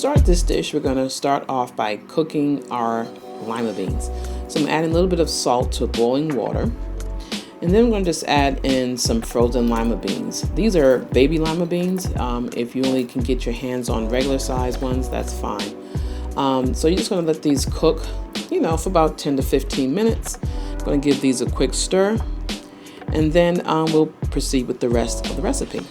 start this dish, we're going to start off by cooking our lima beans. So I'm adding a little bit of salt to boiling water. And then we're going to just add in some frozen lima beans. These are baby lima beans. If you only can get your hands on regular size ones, that's fine. So you're just going to let these cook, for about 10 to 15 minutes. I'm going to give these a quick stir. And then we'll proceed with the rest of the recipe.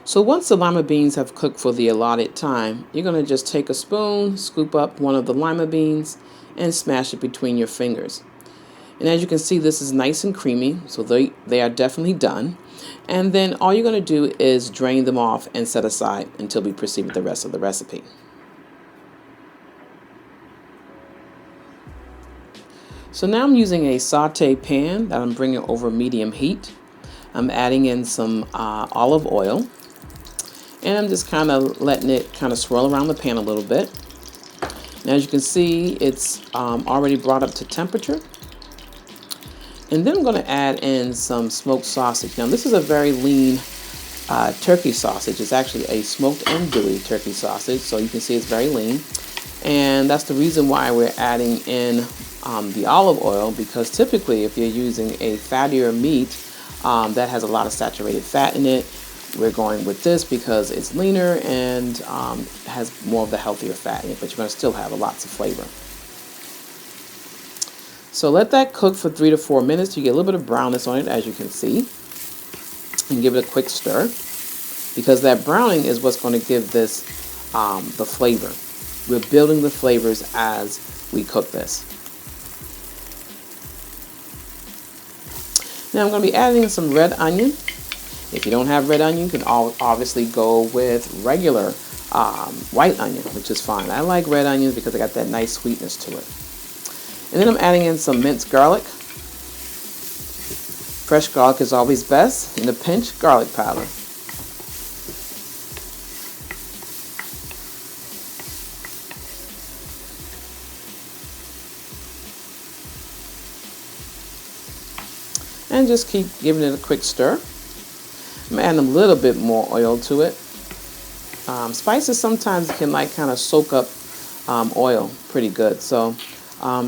So once the lima beans have cooked for the allotted time, you're going to just take a spoon, scoop up one of the lima beans, and smash it between your fingers. And as you can see, this is nice and creamy, so they are definitely done. And then all you're going to do is drain them off and set aside until we proceed with the rest of the recipe. So now I'm using a saute pan that I'm bringing over medium heat. I'm adding in some olive oil. And I'm just kind of letting it kind of swirl around the pan a little bit. And as you can see, it's already brought up to temperature. And then I'm going to add in some smoked sausage. Now this is a very lean turkey sausage. It's actually a smoked andouille turkey sausage. So you can see it's very lean. And that's the reason why we're adding in the olive oil, because typically if you're using a fattier meat that has a lot of saturated fat in it, we're going with this because it's leaner and has more of the healthier fat in it, but you're going to still have lots of flavor. So let that cook for 3 to 4 minutes. You get a little bit of brownness on it, as you can see. And give it a quick stir, because that browning is what's going to give this the flavor. We're building the flavors as we cook this. Now I'm going to be adding some red onion. If you don't have red onion, you can obviously go with regular white onion, which is fine. I like red onions because they got that nice sweetness to it. And then I'm adding in some minced garlic. Fresh garlic is always best. In a pinch, garlic powder. And just keep giving it a quick stir. I'm adding a little bit more oil to it. Spices sometimes can kind of soak up oil pretty good, so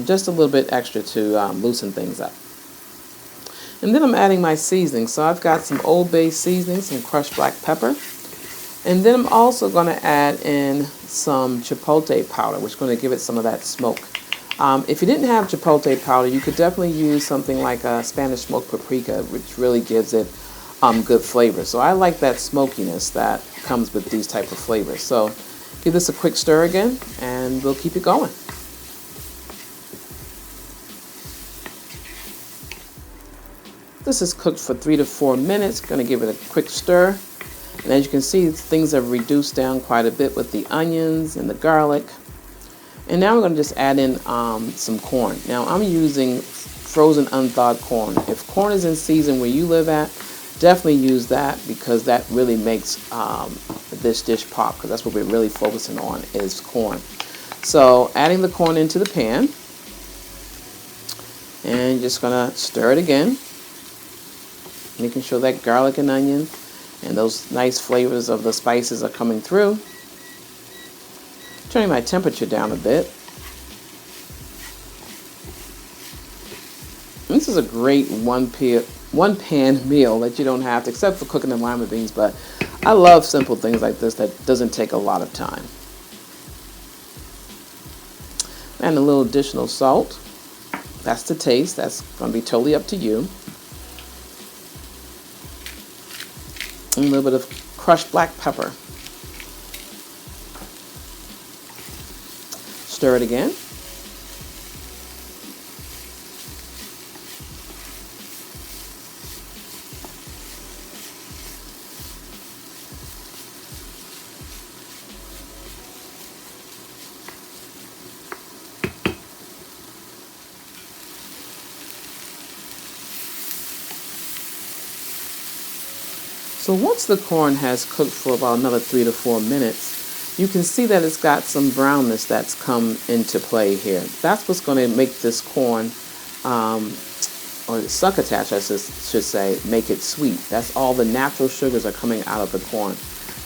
just a little bit extra to loosen things up. And then I'm adding my seasoning. So I've got some Old Bay seasoning, some crushed black pepper, and then I'm also going to add in some chipotle powder, which is going to give it some of that smoke. If you didn't have chipotle powder, you could definitely use something like a Spanish smoked paprika, which really gives it good flavor. So I like that smokiness that comes with these type of flavors. So give this a quick stir again, and we'll keep it going. This is cooked for 3 to 4 minutes. Going to give it a quick stir. And as you can see, things have reduced down quite a bit with the onions and the garlic. And now we're going to just add in some corn. Now I'm using frozen unthawed corn. If corn is in season where you live at, definitely use that, because that really makes this dish pop, because that's what we're really focusing on is corn. So adding the corn into the pan, and just going to stir it again, making sure that garlic and onion and those nice flavors of the spices are coming through. Turning my temperature down a bit. And this is a great one-pan meal that you don't have to, except for cooking the lima beans, but I love simple things like this that doesn't take a lot of time. And a little additional salt. That's the taste. That's going to be totally up to you. And a little bit of crushed black pepper. Stir it again. So once the corn has cooked for about another 3 to 4 minutes, you can see that it's got some brownness that's come into play here. That's what's going to make this corn, or succotash, I should say, make it sweet. That's all the natural sugars are coming out of the corn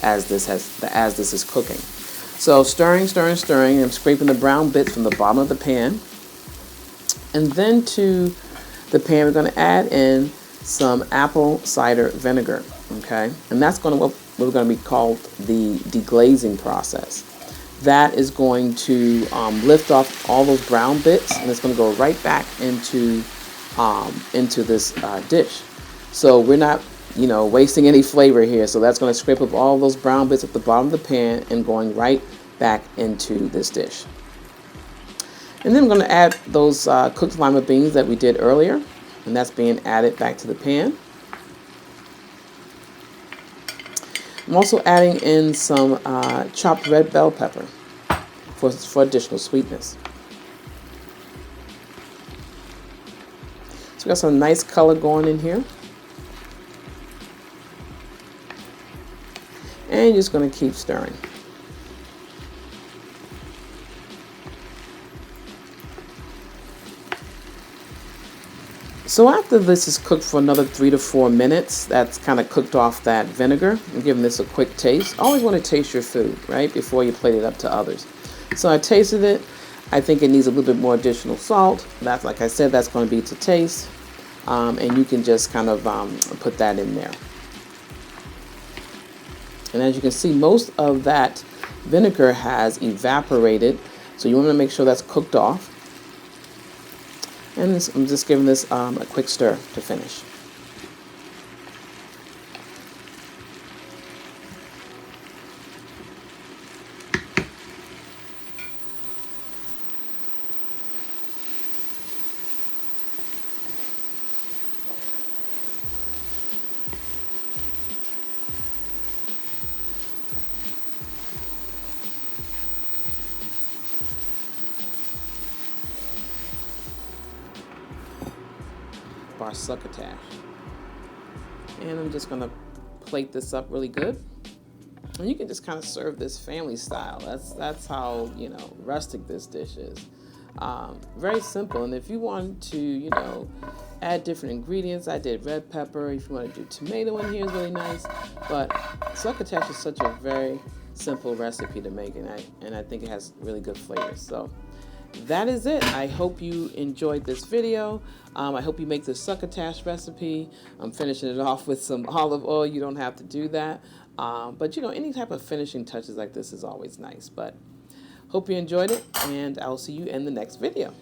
as this is cooking. So stirring, stirring, stirring, and scraping the brown bits from the bottom of the pan. And then to the pan, we're going to add in some apple cider vinegar, okay? And that's going to what we're going to be called the deglazing process. That is going to lift off all those brown bits, and it's going to go right back into this dish. So we're not, wasting any flavor here. So that's going to scrape up all those brown bits at the bottom of the pan and going right back into this dish. And then I'm going to add those cooked lima beans that we did earlier, and that's being added back to the pan. I'm also adding in some chopped red bell pepper for additional sweetness. So we got some nice color going in here. And you're just going to keep stirring. So after this is cooked for another 3 to 4 minutes, that's kind of cooked off that vinegar and giving this a quick taste. Always want to taste your food, right, before you plate it up to others. So I tasted it. I think it needs a little bit more additional salt. That's, like I said, that's going to be to taste. And you can just kind of put that in there. And as you can see, most of that vinegar has evaporated. So you want to make sure that's cooked off. And I'm just giving this a quick stir to finish. Our succotash. And I'm just going to plate this up really good. And you can just kind of serve this family style. That's how, rustic this dish is. Very simple. And if you want to, add different ingredients, I did red pepper. If you want to do tomato in here, is really nice. But succotash is such a very simple recipe to make, and I think it has really good flavors. So that is it. I hope you enjoyed this video. I hope you make the succotash recipe. I'm finishing it off with some olive oil. You don't have to do that. But any type of finishing touches like this is always nice. But hope you enjoyed it, and I'll see you in the next video.